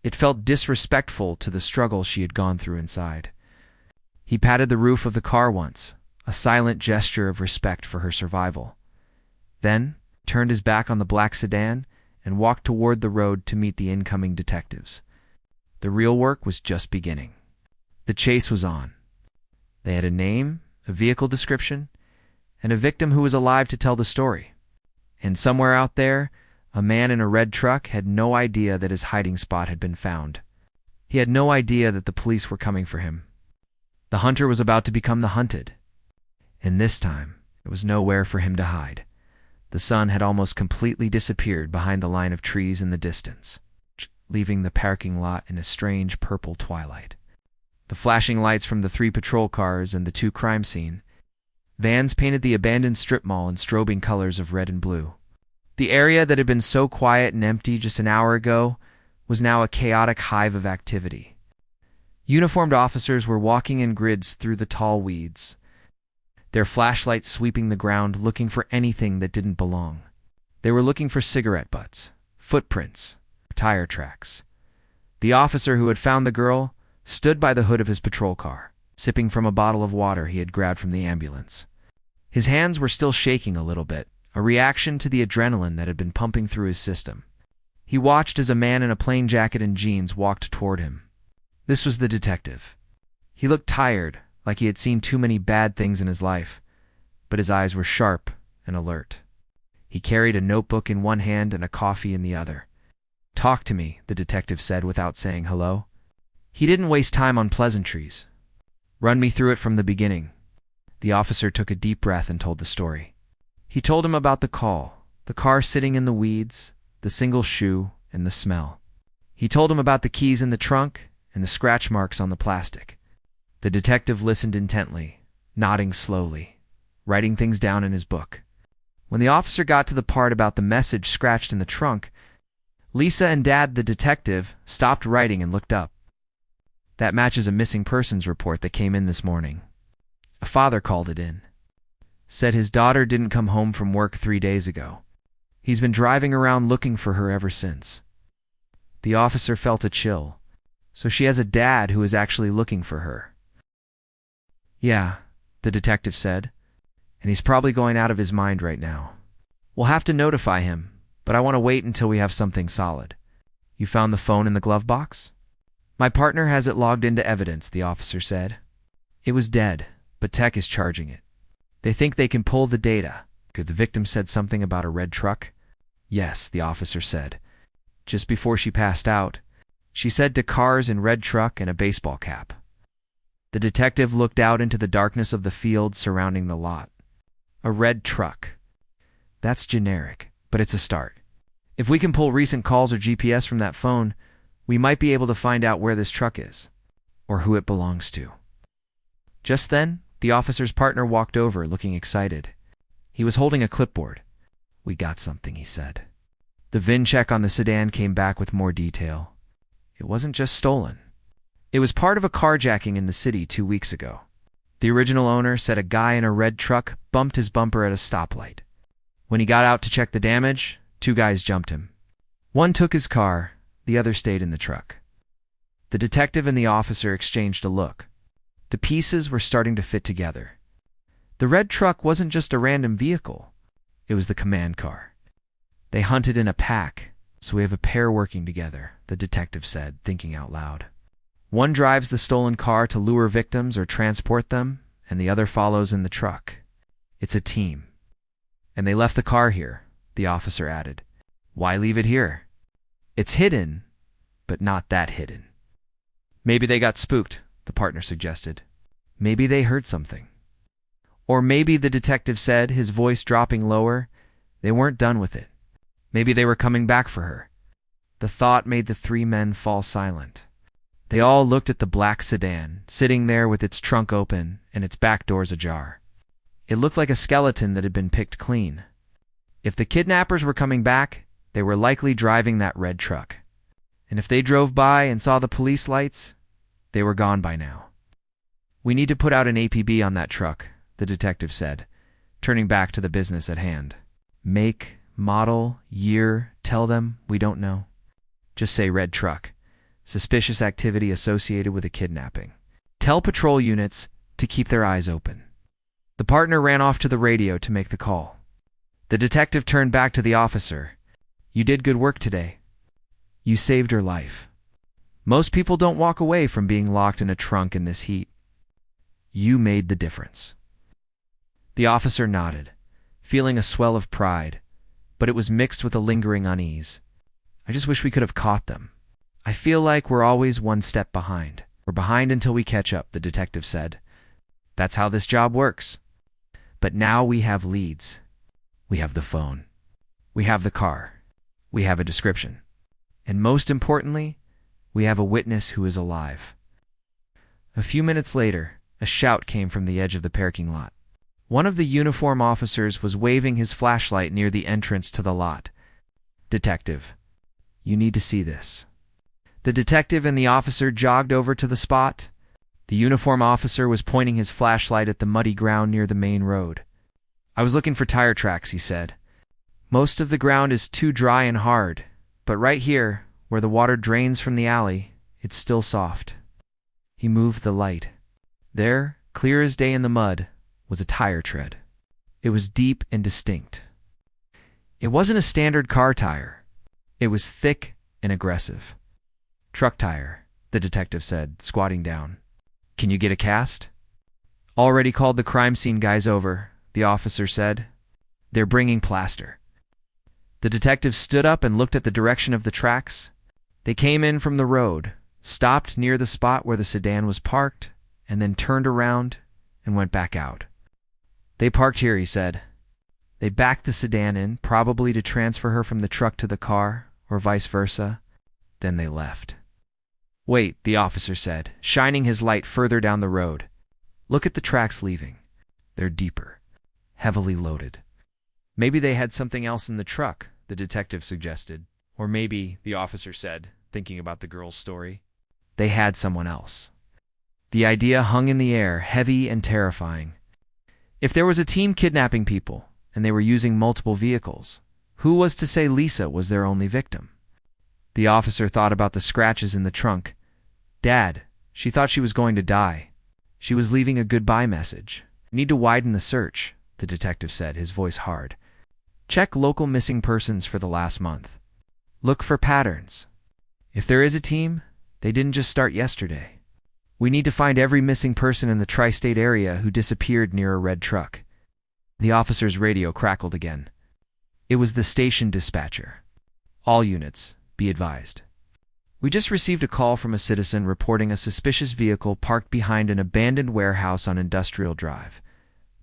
It felt disrespectful to the struggle she had gone through inside. He patted the roof of the car once, a silent gesture of respect for her survival. Then turned his back on the black sedan and walked toward the road to meet the incoming detectives. The real work was just beginning. The chase was on. They had a name, a vehicle description, and a victim who was alive to tell the story. And somewhere out there, a man in a red truck had no idea that his hiding spot had been found. He had no idea that the police were coming for him. The hunter was about to become the hunted. And this time, there was nowhere for him to hide. The sun had almost completely disappeared behind the line of trees in the distance, leaving the parking lot in a strange purple twilight. The flashing lights from the 3 patrol cars and the 2 crime scene. Vans painted the abandoned strip mall in strobing colors of red and blue. The area that had been so quiet and empty just an hour ago was now a chaotic hive of activity. Uniformed officers were walking in grids through the tall weeds, their flashlights sweeping the ground looking for anything that didn't belong. They were looking for cigarette butts, footprints, tire tracks. The officer who had found the girl stood by the hood of his patrol car, sipping from a bottle of water he had grabbed from the ambulance. His hands were still shaking a little bit, a reaction to the adrenaline that had been pumping through his system. He watched as a man in a plain jacket and jeans walked toward him. This was the detective. He looked tired, like he had seen too many bad things in his life, but his eyes were sharp and alert. He carried a notebook in one hand and a coffee in the other. "Talk to me," the detective said without saying hello. He didn't waste time on pleasantries. "Run me through it from the beginning." The officer took a deep breath and told the story. He told him about the call, the car sitting in the weeds, the single shoe, and the smell. He told him about the keys in the trunk and the scratch marks on the plastic. The detective listened intently, nodding slowly, writing things down in his book. When the officer got to the part about the message scratched in the trunk, Lisa and Dad, the detective, stopped writing and looked up. "That matches a missing persons report that came in this morning. A father called it in. Said his daughter didn't come home from work 3 days ago. He's been driving around looking for her ever since." The officer felt a chill. So she has a dad who is actually looking for her. "Yeah," the detective said, "and he's probably going out of his mind right now. We'll have to notify him, but I want to wait until we have something solid." "You found the phone in the glove box?" "My partner has it logged into evidence," the officer said. "It was dead, but tech is charging it. They think they can pull the data." "Could the victim said something about a red truck?" "Yes," the officer said. "Just before she passed out, she said to cars in red truck and a baseball cap." The detective looked out into the darkness of the field surrounding the lot. A red truck. That's generic, but it's a start. If we can pull recent calls or GPS from that phone, we might be able to find out where this truck is, or who it belongs to. Just then, the officer's partner walked over, looking excited. He was holding a clipboard. "We got something," he said. The VIN check on the sedan came back with more detail. It wasn't just stolen. It was part of a carjacking in the city 2 weeks ago. The original owner said a guy in a red truck bumped his bumper at a stoplight. When he got out to check the damage, 2 guys jumped him. One took his car, the other stayed in the truck. The detective and the officer exchanged a look. The pieces were starting to fit together. The red truck wasn't just a random vehicle. It was the command car. They hunted in a pack, so we have a pair working together, the detective said, thinking out loud. One drives the stolen car to lure victims or transport them, and the other follows in the truck. It's a team. And they left the car here, the officer added. Why leave it here? It's hidden, but not that hidden. Maybe they got spooked, the partner suggested. Maybe they heard something. Or maybe, the detective said, his voice dropping lower, they weren't done with it. Maybe they were coming back for her. The thought made the 3 men fall silent. They all looked at the black sedan, sitting there with its trunk open and its back doors ajar. It looked like a skeleton that had been picked clean. If the kidnappers were coming back, they were likely driving that red truck. And if they drove by and saw the police lights, they were gone by now. We need to put out an APB on that truck, the detective said, turning back to the business at hand. Make, model, year, tell them we don't know. Just say red truck. Suspicious activity associated with a kidnapping. Tell patrol units to keep their eyes open. The partner ran off to the radio to make the call. The detective turned back to the officer. You did good work today. You saved her life. Most people don't walk away from being locked in a trunk in this heat. You made the difference. The officer nodded, feeling a swell of pride, but it was mixed with a lingering unease. I just wish we could have caught them. I feel like we're always one step behind. We're behind until we catch up, the detective said. That's how this job works. But now we have leads. We have the phone. We have the car. We have a description. And most importantly, we have a witness who is alive. A few minutes later, a shout came from the edge of the parking lot. One of the uniform officers was waving his flashlight near the entrance to the lot. Detective, you need to see this. The detective and the officer jogged over to the spot. The uniform officer was pointing his flashlight at the muddy ground near the main road. "I was looking for tire tracks," he said. "Most of the ground is too dry and hard, but right here, where the water drains from the alley, it's still soft." He moved the light. There, clear as day in the mud, was a tire tread. It was deep and distinct. It wasn't a standard car tire. It was thick and aggressive. "Truck tire," the detective said, squatting down. "Can you get a cast?" "Already called the crime scene guys over," the officer said. "They're bringing plaster." The detective stood up and looked at the direction of the tracks. They came in from the road, stopped near the spot where the sedan was parked, and then turned around and went back out. "They parked here," he said. "They backed the sedan in, probably to transfer her from the truck to the car, or vice versa. Then they left." "Wait," the officer said, shining his light further down the road. "Look at the tracks leaving. They're deeper, heavily loaded." "Maybe they had something else in the truck," the detective suggested. "Or maybe," the officer said, thinking about the girl's story, "they had someone else." The idea hung in the air, heavy and terrifying. If there was a team kidnapping people, and they were using multiple vehicles, who was to say Lisa was their only victim? The officer thought about the scratches in the trunk. "Dad, she thought she was going to die. She was leaving a goodbye message." "Need to widen the search," the detective said, his voice hard. "Check local missing persons for the last month. Look for patterns. If there is a team, they didn't just start yesterday. We need to find every missing person in the tri-state area who disappeared near a red truck." The officer's radio crackled again. It was the station dispatcher. "All units, be advised. We just received a call from a citizen reporting a suspicious vehicle parked behind an abandoned warehouse on Industrial Drive.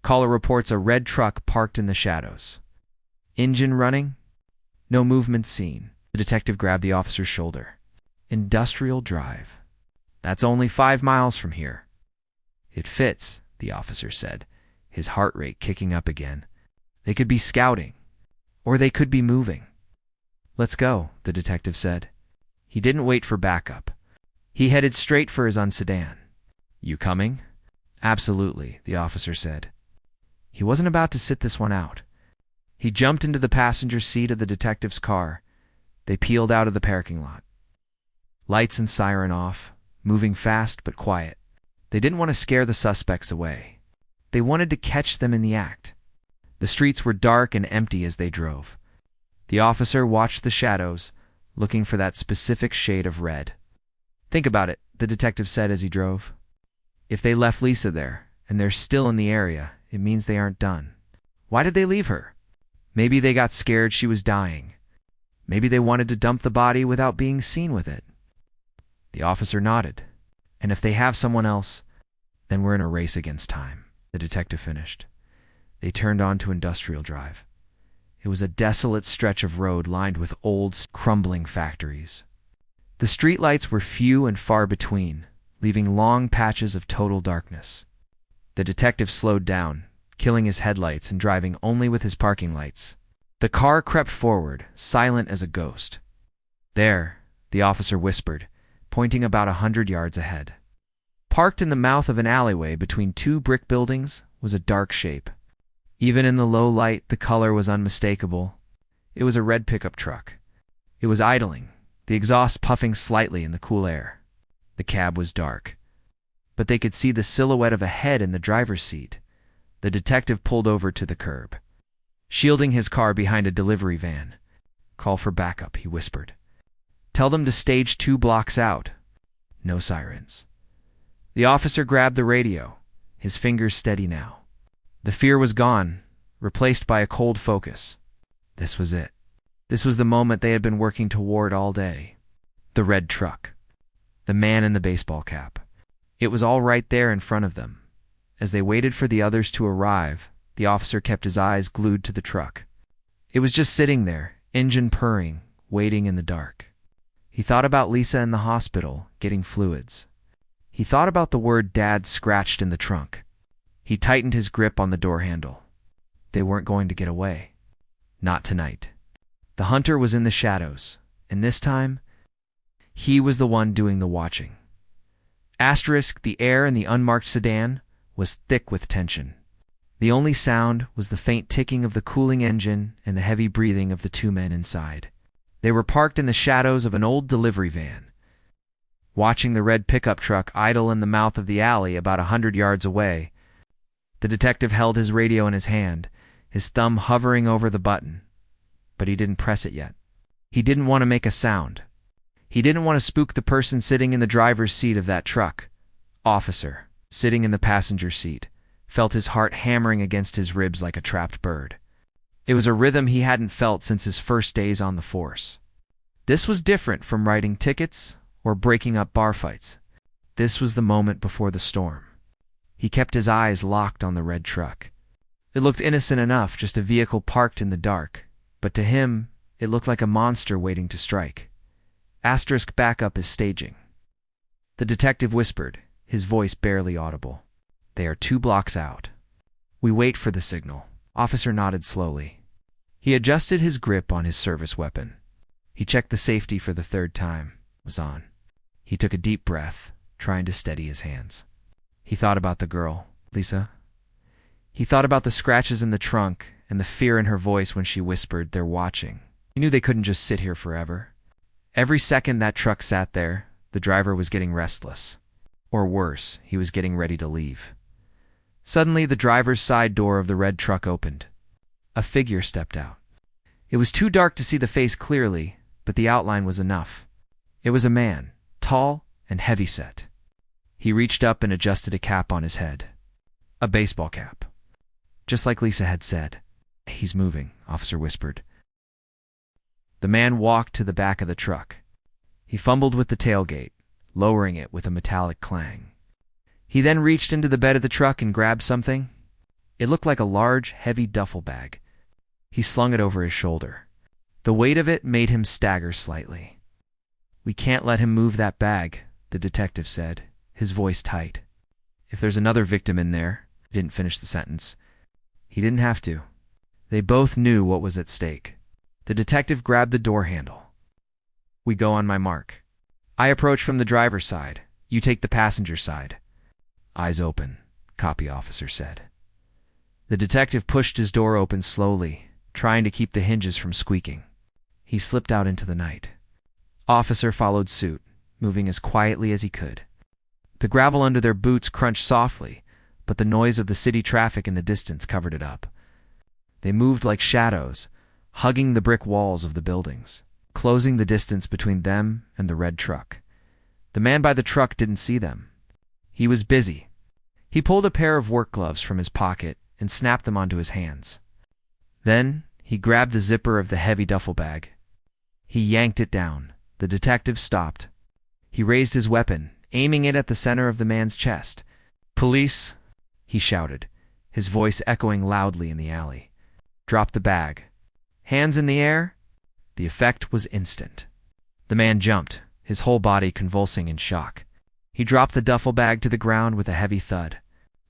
Caller reports a red truck parked in the shadows. Engine running? No movement seen." The detective grabbed the officer's shoulder. "Industrial Drive. That's only 5 miles from here." "It fits," the officer said, his heart rate kicking up again. "They could be scouting, or they could be moving." "Let's go," the detective said. He didn't wait for backup. He headed straight for his own sedan. "You coming?" "Absolutely," the officer said. He wasn't about to sit this one out. He jumped into the passenger seat of the detective's car. They peeled out of the parking lot. Lights and siren off, moving fast but quiet. They didn't want to scare the suspects away. They wanted to catch them in the act. The streets were dark and empty as they drove. The officer watched the shadows, looking for that specific shade of red. "Think about it," the detective said as he drove. "If they left Lisa there, and they're still in the area, it means they aren't done. Why did they leave her? Maybe they got scared she was dying. Maybe they wanted to dump the body without being seen with it." The officer nodded. "And if they have someone else, then we're in a race against time," the detective finished. They turned onto Industrial Drive. It was a desolate stretch of road lined with old, crumbling factories. The streetlights were few and far between, leaving long patches of total darkness. The detective slowed down, killing his headlights and driving only with his parking lights. The car crept forward, silent as a ghost. "There," the officer whispered, pointing about 100 yards ahead. Parked in the mouth of an alleyway between 2 brick buildings was a dark shape. Even in the low light, the color was unmistakable. It was a red pickup truck. It was idling, the exhaust puffing slightly in the cool air. The cab was dark, but they could see the silhouette of a head in the driver's seat. The detective pulled over to the curb, shielding his car behind a delivery van. "Call for backup," he whispered. "Tell them to stage 2 blocks out." No sirens. The officer grabbed the radio, his fingers steady now. The fear was gone, replaced by a cold focus. This was it. This was the moment they had been working toward all day. The red truck. The man in the baseball cap. It was all right there in front of them. As they waited for the others to arrive, the officer kept his eyes glued to the truck. It was just sitting there, engine purring, waiting in the dark. He thought about Lisa in the hospital, getting fluids. He thought about the word Dad scratched in the trunk. He tightened his grip on the door handle. They weren't going to get away. Not tonight. The hunter was in the shadows, and this time, He was the one doing the watching. Asterisk, the air in the unmarked sedan was thick with tension. The only sound was the faint ticking of the cooling engine and the heavy breathing of the two men inside. They were parked in the shadows of an old delivery van, watching the red pickup truck idle in the mouth of the alley about 100 yards away. The detective held his radio in his hand, his thumb hovering over the button, but he didn't press it yet. He didn't want to make a sound. He didn't want to spook the person sitting in the driver's seat of that truck. Officer, sitting in the passenger seat, felt his heart hammering against his ribs like a trapped bird. It was a rhythm he hadn't felt since his first days on the force. This was different from writing tickets or breaking up bar fights. This was the moment before the storm. He kept his eyes locked on the red truck. It looked innocent enough, just a vehicle parked in the dark, but to him, it looked like a monster waiting to strike. Asterisk, backup is staging. The detective whispered, his voice barely audible. They are 2 blocks out. We wait for the signal. Officer nodded slowly. He adjusted his grip on his service weapon. He checked the safety for the 3rd time. It was on. He took a deep breath, trying to steady his hands. He thought about the girl, Lisa. He thought about the scratches in the trunk and the fear in her voice when she whispered, "They're watching." He knew they couldn't just sit here forever. Every second that truck sat there, the driver was getting restless. Or worse, he was getting ready to leave. Suddenly, the driver's side door of the red truck opened. A figure stepped out. It was too dark to see the face clearly, but the outline was enough. It was a man, tall and heavy-set. He reached up and adjusted a cap on his head. A baseball cap. Just like Lisa had said. "He's moving," Officer whispered. The man walked to the back of the truck. He fumbled with the tailgate, lowering it with a metallic clang. He then reached into the bed of the truck and grabbed something. It looked like a large, heavy duffel bag. He slung it over his shoulder. The weight of it made him stagger slightly. "We can't let him move that bag," the detective said, his voice tight. "If there's another victim in there," he didn't finish the sentence. He didn't have to. They both knew what was at stake. The detective grabbed the door handle. "We go on my mark. I approach from the driver's side. You take the passenger side." "Eyes open," copy officer said. The detective pushed his door open slowly, trying to keep the hinges from squeaking. He slipped out into the night. Officer followed suit, moving as quietly as he could. The gravel under their boots crunched softly, but the noise of the city traffic in the distance covered it up. They moved like shadows, hugging the brick walls of the buildings, closing the distance between them and the red truck. The man by the truck didn't see them. He was busy. He pulled a pair of work gloves from his pocket and snapped them onto his hands. Then he grabbed the zipper of the heavy duffel bag. He yanked it down. The detective stopped. He raised his weapon, aiming it at the center of the man's chest. "Police!" he shouted, his voice echoing loudly in the alley. "Drop the bag." Hands in the air. The effect was instant. The man jumped, his whole body convulsing in shock. He dropped the duffel bag to the ground with a heavy thud.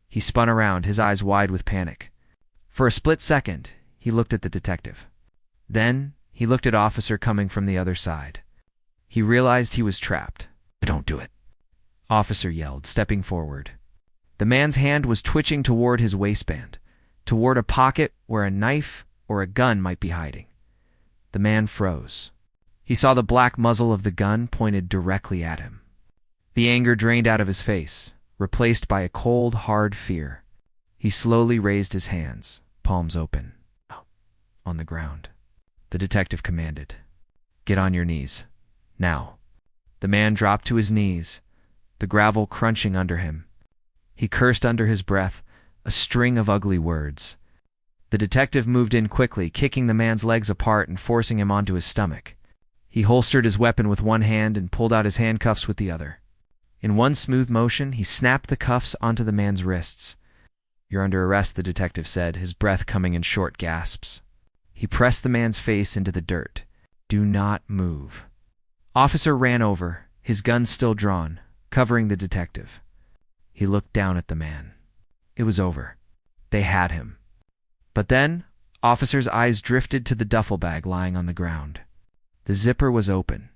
He spun around, his eyes wide with panic. For a split second, he looked at the detective. Then, he looked at officer coming from the other side. He realized he was trapped. "Don't do it," officer yelled, stepping forward. The man's hand was twitching toward his waistband, toward a pocket where a knife or a gun might be hiding. The man froze. He saw the black muzzle of the gun pointed directly at him. The anger drained out of his face, replaced by a cold, hard fear. He slowly raised his hands, palms open, on the ground. The detective commanded, "Get on your knees. Now." The man dropped to his knees, the gravel crunching under him. He cursed under his breath, a string of ugly words. The detective moved in quickly, kicking the man's legs apart and forcing him onto his stomach. He holstered his weapon with one hand and pulled out his handcuffs with the other. In one smooth motion, he snapped the cuffs onto the man's wrists. "You're under arrest," the detective said, his breath coming in short gasps. He pressed the man's face into the dirt. "Do not move." Officer ran over, his gun still drawn, covering the detective. He looked down at the man. It was over. They had him. But then, officer's eyes drifted to the duffel bag lying on the ground. The zipper was open.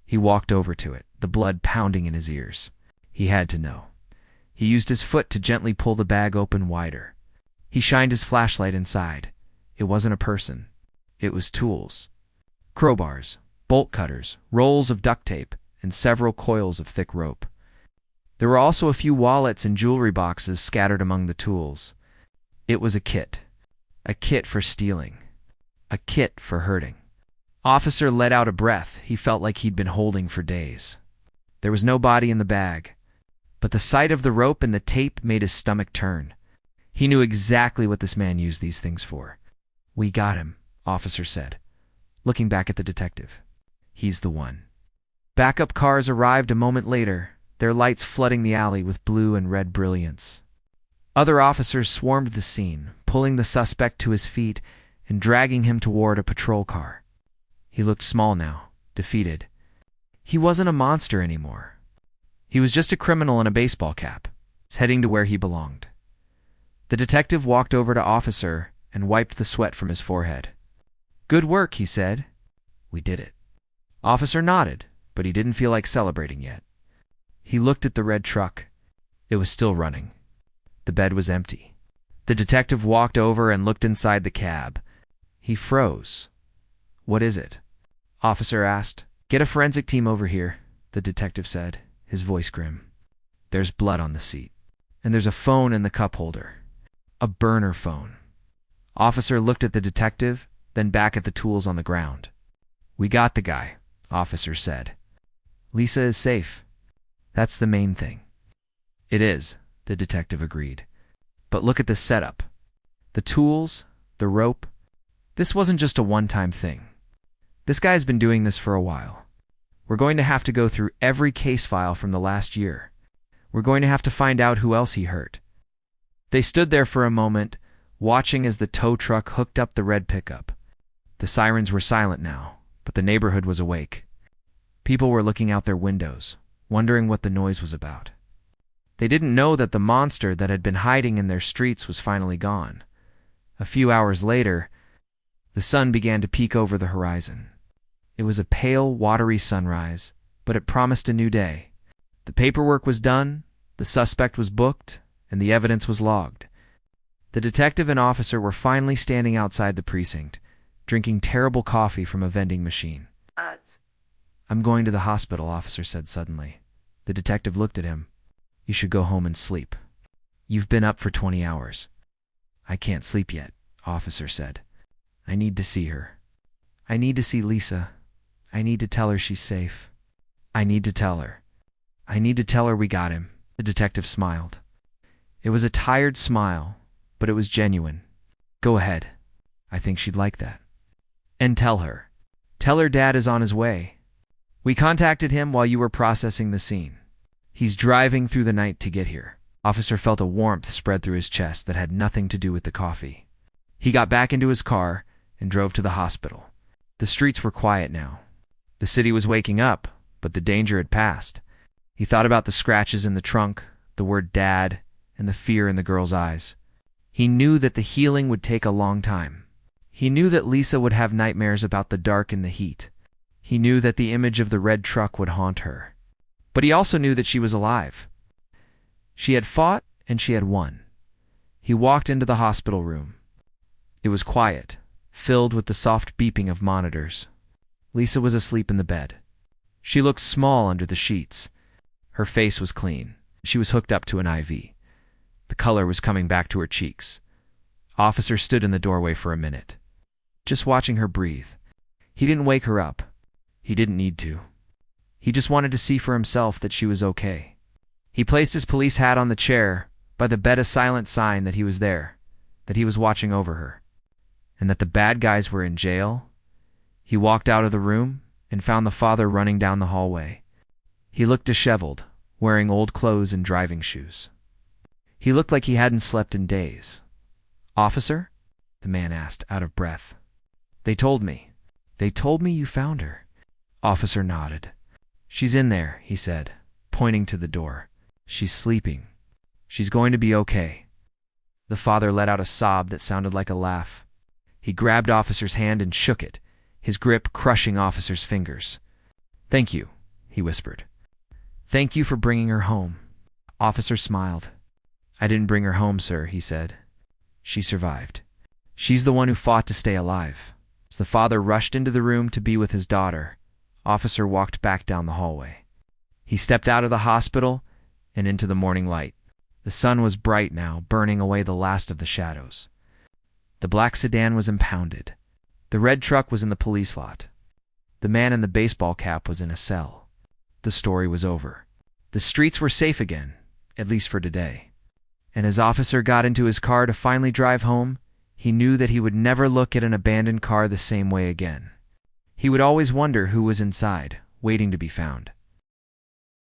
He walked over to it, the blood pounding in his ears. He had to know. He used his foot to gently pull the bag open wider. He shined his flashlight inside. It wasn't a person. It was tools. Crowbars, bolt cutters, rolls of duct tape, and several coils of thick rope. There were also a few wallets and jewelry boxes scattered among the tools. It was a kit. A kit for stealing. A kit for hurting. Officer let out a breath he felt like he'd been holding for days. There was no body in the bag, but the sight of the rope and the tape made his stomach turn. He knew exactly what this man used these things for. "We got him," Officer said, looking back at the detective. "He's the one." Backup cars arrived a moment later, their lights flooding the alley with blue and red brilliance. Other officers swarmed the scene, pulling the suspect to his feet and dragging him toward a patrol car. He looked small now, defeated. He wasn't a monster anymore. He was just a criminal in a baseball cap, heading to where he belonged. The detective walked over to Officer and wiped the sweat from his forehead. "Good work," he said. "We did it." Officer nodded, but he didn't feel like celebrating yet. He looked at the red truck. It was still running. The bed was empty. The detective walked over and looked inside the cab. He froze. "What is it?" Officer asked. "Get a forensic team over here," the detective said, his voice grim. "There's blood on the seat. And there's a phone in the cup holder. A burner phone." Officer looked at the detective, then back at the tools on the ground. "We got the guy," Officer said. "Lisa is safe. That's the main thing." "It is," the detective agreed. "But look at the setup. The tools, the rope. This wasn't just a one-time thing. This guy's been doing this for a while. We're going to have to go through every case file from the last year. We're going to have to find out who else he hurt." They stood there for a moment, watching as the tow truck hooked up the red pickup. The sirens were silent now, but the neighborhood was awake. People were looking out their windows, wondering what the noise was about. They didn't know that the monster that had been hiding in their streets was finally gone. A few hours later, the sun began to peek over the horizon. It was a pale, watery sunrise, but it promised a new day. The paperwork was done, the suspect was booked, and the evidence was logged. The detective and officer were finally standing outside the precinct, drinking terrible coffee from a vending machine. "I'm going to the hospital," Officer said suddenly. The detective looked at him. "You should go home and sleep. You've been up for 20 hours. "I can't sleep yet," Officer said. "I need to see her. I need to see Lisa. I need to tell her she's safe. I need to tell her. I need to tell her we got him." The detective smiled. It was a tired smile, but it was genuine. "Go ahead. I think she'd like that. And tell her. Tell her Dad is on his way. We contacted him while you were processing the scene. He's driving through the night to get here." Officer felt a warmth spread through his chest that had nothing to do with the coffee. He got back into his car and drove to the hospital. The streets were quiet now. The city was waking up, but the danger had passed. He thought about the scratches in the trunk, the word Dad, and the fear in the girl's eyes. He knew that the healing would take a long time. He knew that Lisa would have nightmares about the dark and the heat. He knew that the image of the red truck would haunt her. But he also knew that she was alive. She had fought and she had won. He walked into the hospital room. It was quiet, filled with the soft beeping of monitors. Lisa was asleep in the bed. She looked small under the sheets. Her face was clean. She was hooked up to an IV. The color was coming back to her cheeks. Officer stood in the doorway for a minute, just watching her breathe. He didn't wake her up. He didn't need to. He just wanted to see for himself that she was okay. He placed his police hat on the chair, by the bed a silent sign that he was there, that he was watching over her, and that the bad guys were in jail. He walked out of the room and found the father running down the hallway. He looked disheveled, wearing old clothes and driving shoes. He looked like he hadn't slept in days. "Officer?" the man asked, out of breath. They told me you found her." Officer nodded. "She's in there," he said, pointing to the door. "She's sleeping. She's going to be okay." The father let out a sob that sounded like a laugh. He grabbed Officer's hand and shook it, his grip crushing Officer's fingers. "Thank you," he whispered. "Thank you for bringing her home." Officer smiled. "I didn't bring her home, sir," he said. "She survived. She's the one who fought to stay alive." As the father rushed into the room to be with his daughter, Officer walked back down the hallway. He stepped out of the hospital and into the morning light. The sun was bright now, burning away the last of the shadows. The black sedan was impounded. The red truck was in the police lot. The man in the baseball cap was in a cell. The story was over. The streets were safe again, at least for today. And as Officer got into his car to finally drive home, he knew that he would never look at an abandoned car the same way again. He would always wonder who was inside, waiting to be found.